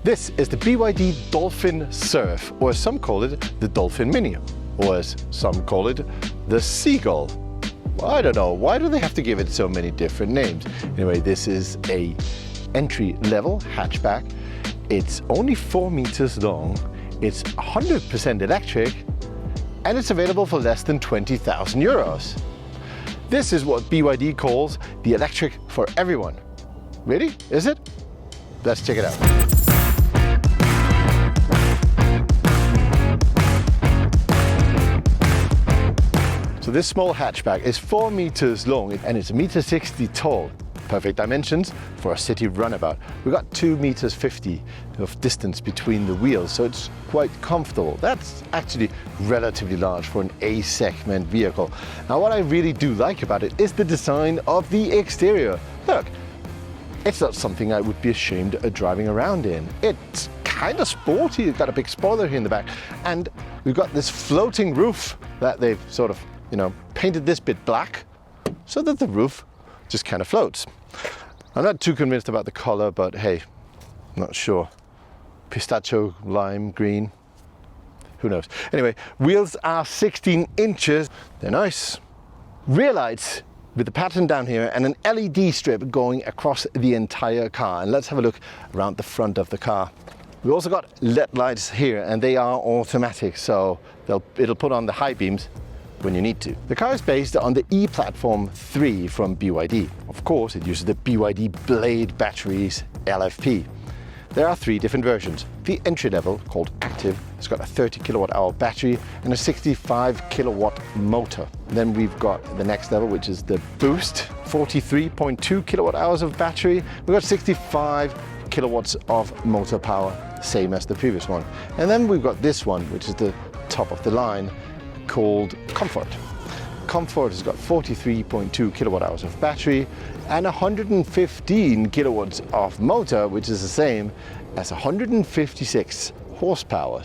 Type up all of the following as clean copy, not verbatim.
This is the BYD Dolphin Surf, or as some call it, the Dolphin Mini, or as some call it, the Seagull. Well, I don't know, why do they have to give it so many different names? Anyway, this is a entry-level hatchback. It's only 4 meters long, it's 100% electric, and it's available for less than 20,000 euros. This is what BYD calls the electric for everyone. Really? Is it? Let's check it out. So this small hatchback is 4 meters long and it's 1.60 meters tall. Perfect dimensions for a city runabout. We've got 2.50 meters of distance between the wheels, so it's quite comfortable. That's actually relatively large for an A-segment vehicle. Now, what I really do like about it is the design of the exterior. Look, it's not something I would be ashamed of driving around in. It's kind of sporty. It's got a big spoiler here in the back, and we've got this floating roof that they've sort of, painted this bit black so that the roof just kind of floats. I'm not too convinced about the color, but hey, I'm not sure. Pistachio, lime, green, who knows? Anyway, wheels are 16 inches. They're nice. Rear lights with the pattern down here and an LED strip going across the entire car. And let's have a look around the front of the car. We've also got LED lights here, and they are automatic, so it'll put on the high beams when you need to. The car is based on the E-Platform 3 from BYD. Of course, it uses the BYD Blade batteries, LFP. There are 3 different versions. The entry level, called Active, has got a 30 kilowatt hour battery and a 65 kilowatt motor. Then we've got the next level, which is the Boost, 43.2 kilowatt hours of battery. We've got 65 kilowatts of motor power, same as the previous one. And then we've got this one, which is the top of the line, called Comfort. Comfort has got 43.2 kilowatt hours of battery and 115 kilowatts of motor, which is the same as 156 horsepower.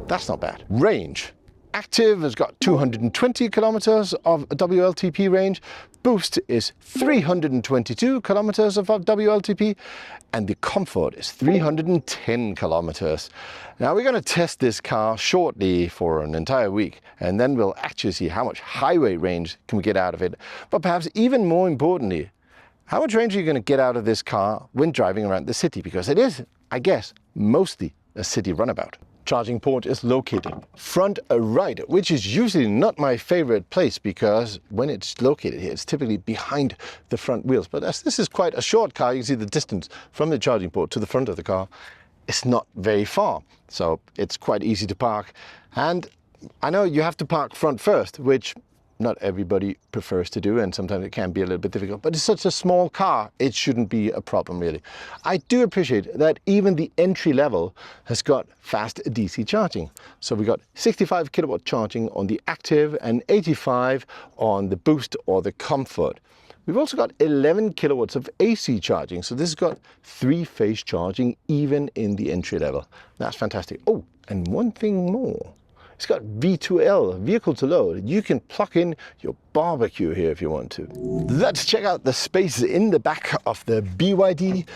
That's not bad. Range. Active has got 220 kilometers of WLTP range. Boost is 322 kilometers of WLTP, and the Comfort is 310 kilometers. Now we're going to test this car shortly for an entire week, and then we'll actually see how much highway range can we get out of it. But perhaps even more importantly, how much range are you going to get out of this car when driving around the city? Because it is, I guess, mostly a city runabout. Charging port is located front right, which is usually not my favorite place because when it's located here, it's typically behind the front wheels. But as this is quite a short car, you can see the distance from the charging port to the front of the car. It's not very far, so it's quite easy to park. And I know you have to park front first, which not everybody prefers to do, and sometimes it can be a little bit difficult, but it's such a small car, it shouldn't be a problem really. I do appreciate that even the entry level has got fast DC charging. So we got 65 kilowatt charging on the Active and 85 on the Boost or the Comfort. We've also got 11 kilowatts of AC charging, so this has got 3-phase charging even in the entry level. That's fantastic. Oh, and one thing more. It's got V2L, vehicle to load. You can plug in your barbecue here if you want to. Let's check out the space in the back of the BYD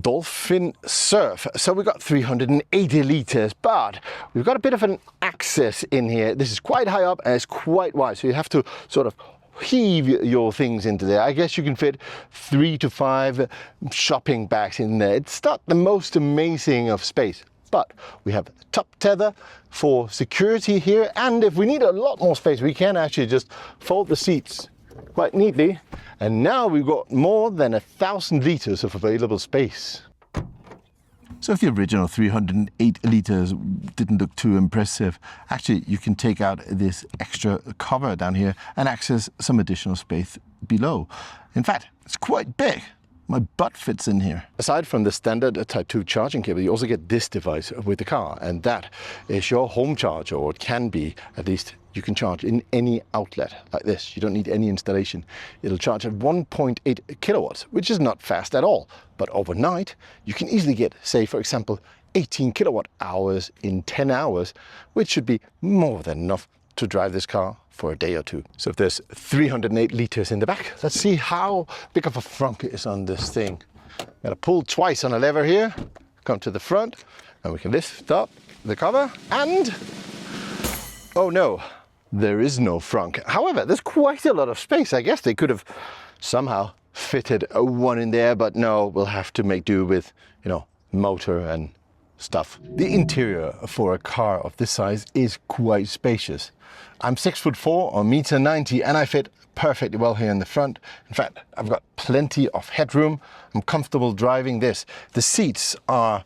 Dolphin Surf. So we've got 380 liters, but we've got a bit of an access in here. This is quite high up and it's quite wide, so you have to sort of heave your things into there. I guess you can fit 3 to 5 shopping bags in there. It's not the most amazing of space, but we have top tether for security here, and if we need a lot more space, we can actually just fold the seats quite neatly, and now we've got more than 1,000 liters of available space. So if the original 308 liters didn't look too impressive, actually you can take out this extra cover down here and access some additional space below. In fact, it's quite big. My butt fits in here. Aside from the standard Type 2 charging cable, you also get this device with the car, and that is your home charger, or it can be. At least you can charge in any outlet like this. You don't need any installation. It'll charge at 1.8 kilowatts, which is not fast at all. But overnight, you can easily get, say, for example, 18 kilowatt hours in 10 hours, which should be more than enough to drive this car for a day or two. So if there's 308 liters in the back, let's see how big of a frunk is on this thing. Gotta pull twice on a lever here, come to the front, and we can lift up the cover, and oh no, there is no frunk. However, there's quite a lot of space. I guess they could have somehow fitted one in there, but no, we'll have to make do with, you know, motor and stuff. The interior for a car of this size is quite spacious. I'm 6'4" or 1.90 m, and I fit perfectly well here in the front. In fact, I've got plenty of headroom. I'm comfortable driving this. The seats are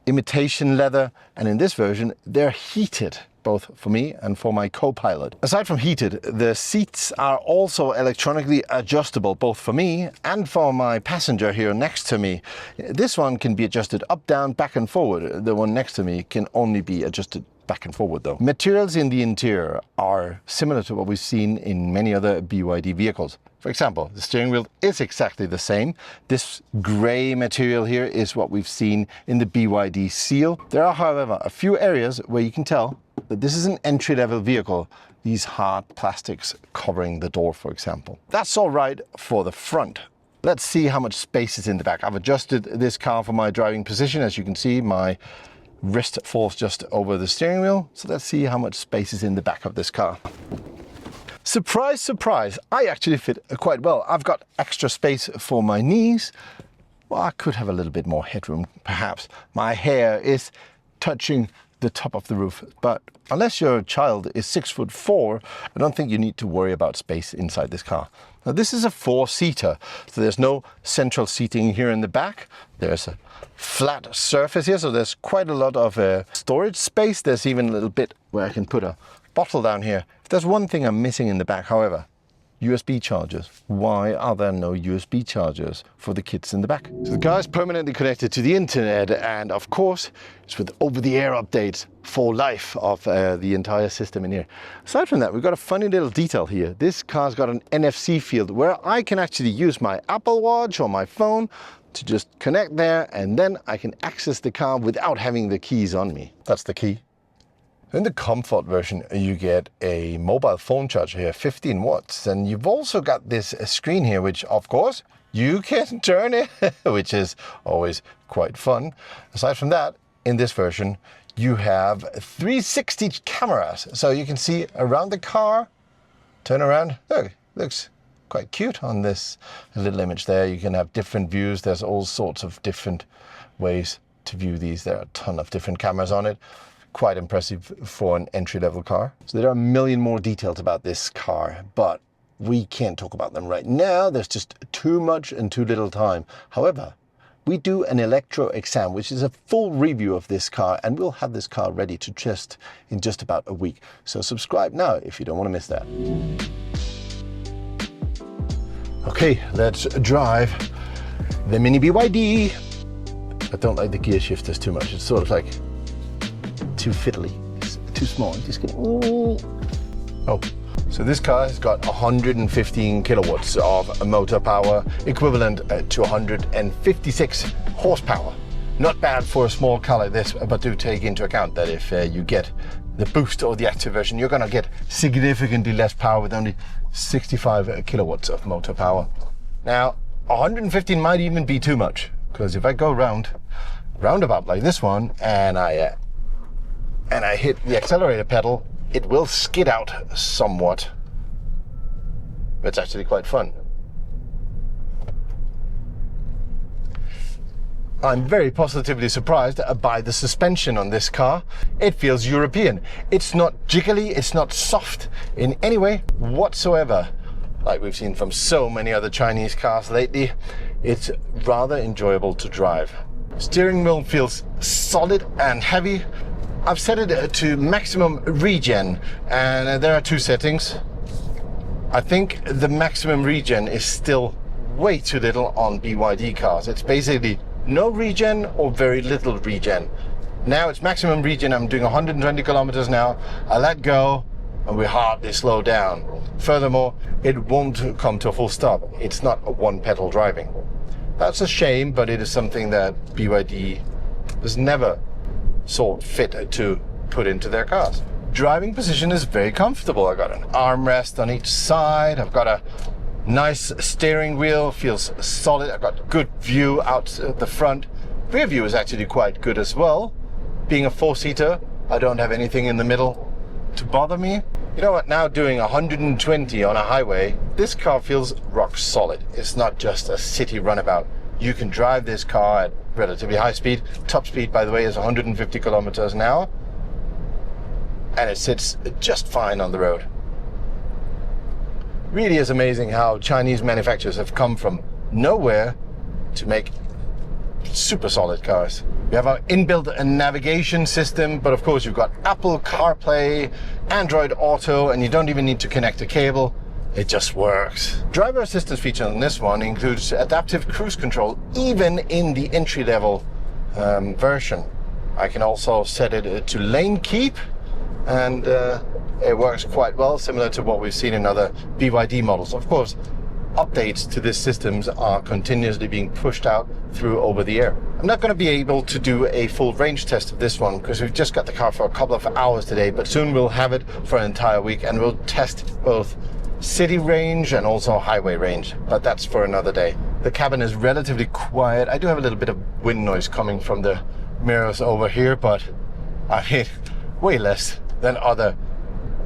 imitation leather, and in this version, they're heated, both for me and for my co-pilot. Aside from heated, the seats are also electronically adjustable, both for me and for my passenger here next to me. This one can be adjusted up, down, back and forward. The one next to me can only be adjusted back and forward though. Materials in the interior are similar to what we've seen in many other BYD vehicles. For example, the steering wheel is exactly the same. This grey material here is what we've seen in the BYD Seal. There are, however, a few areas where you can tell that this is an entry-level vehicle. These hard plastics covering the door, for example. That's all right for the front. Let's see how much space is in the back. I've adjusted this car for my driving position. As you can see, my wrist falls just over the steering wheel. So let's see how much space is in the back of this car. Surprise, surprise, I actually fit quite well. I've got extra space for my knees. Well, I could have a little bit more headroom, perhaps. My hair is touching the top of the roof, but unless your child is 6'4", I don't think you need to worry about space inside this car. Now, this is a 4-seater, so there's no central seating here in the back. There's a flat surface here, so there's quite a lot of storage space. There's even a little bit where I can put a bottle down here. If there's one thing I'm missing in the back, however, USB chargers. Why are there no USB chargers for the kids in the back? So the car is permanently connected to the internet, and of course it's with over-the-air updates for life of the entire system in here. Aside from that, we've got a funny little detail here. This car's got an NFC field where I can actually use my Apple Watch or my phone to just connect there, and then I can access the car without having the keys on me. That's the key. In the Comfort version, you get a mobile phone charger here, 15 watts. And you've also got this screen here, which of course you can turn it, which is always quite fun. Aside from that, in this version, you have 360 cameras. So you can see around the car, turn around, look, looks quite cute on this little image there. You can have different views. There's all sorts of different ways to view these. There are a ton of different cameras on it. Quite impressive for an entry-level car. So there are a million more details about this car, but we can't talk about them right now. There's just too much and too little time. However, we do an electro exam, which is a full review of this car, and we'll have this car ready to test in just about a week. So subscribe now if you don't want to miss that. Okay, let's drive the Mini BYD. I don't like the gear shifters too much. It's sort of like too fiddly, it's too small. Just kidding. Oh, so this car has got 115 kilowatts of motor power, equivalent to 156 horsepower. Not bad for a small car like this, but do take into account that if you get the boost or the active version, you're gonna get significantly less power with only 65 kilowatts of motor power. Now, 115 might even be too much, because if I go roundabout like this one, and I hit the accelerator pedal, it will skid out somewhat. It's actually quite fun. I'm very positively surprised by the suspension on this car. It feels European. It's not jiggly, it's not soft in any way whatsoever, like we've seen from so many other Chinese cars lately. It's rather enjoyable to drive. Steering wheel feels solid and heavy. I've set it to maximum regen, and there are two settings. I think the maximum regen is still way too little on BYD cars. It's basically no regen or very little regen. Now it's maximum regen. I'm doing 120 kilometers now. I let go and we hardly slow down. Furthermore, it won't come to a full stop. It's not a one pedal driving. That's a shame, but it is something that BYD has never saw fit to put into their cars. Driving position is very comfortable. I've got an armrest on each side. I've got a nice steering wheel, feels solid. I've got good view out the front. Rear view is actually quite good as well. Being a four-seater, I don't have anything in the middle to bother me. You know what, now doing 120 on a highway, this car feels rock solid. It's not just a city runabout. You can drive this car at relatively high speed. Top speed, by the way, is 150 kilometers an hour. And it sits just fine on the road. Really is amazing how Chinese manufacturers have come from nowhere to make super solid cars. We have our inbuilt navigation system, but of course you've got Apple CarPlay, Android Auto, and you don't even need to connect a cable. It just works. Driver assistance feature on this one includes adaptive cruise control, even in the entry-level version. I can also set it to lane keep, and it works quite well, similar to what we've seen in other BYD models. Of course, updates to these systems are continuously being pushed out through over the air. I'm not going to be able to do a full range test of this one because we've just got the car for a couple of hours today, but soon we'll have it for an entire week and we'll test both city range and also highway range, but that's for another day. The cabin is relatively quiet. I do have a little bit of wind noise coming from the mirrors over here, but I mean, way less than other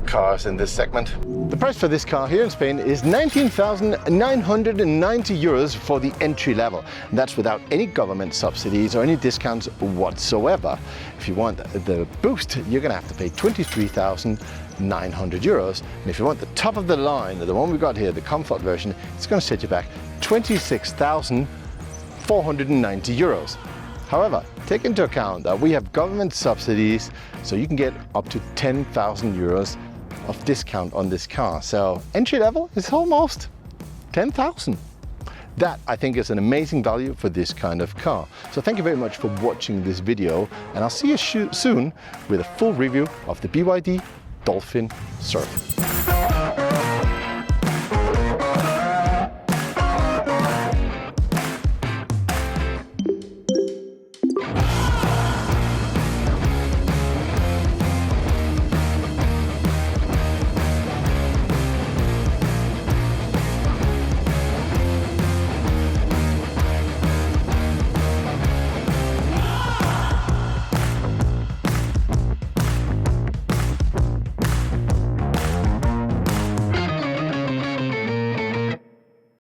cars in this segment. The price for this car here in Spain is 19,990 euros for the entry level. And that's without any government subsidies or any discounts whatsoever. If you want the boost, you're going to have to pay 23,900 euros. And if you want the top of the line, the one we've got here, the comfort version, it's going to set you back 26,490 euros. However, take into account that we have government subsidies, so you can get up to 10,000 euros of discount on this car. So entry level is almost 10,000. That, I think, is an amazing value for this kind of car. So thank you very much for watching this video, and I'll see you soon with a full review of the BYD Dolphin Surf.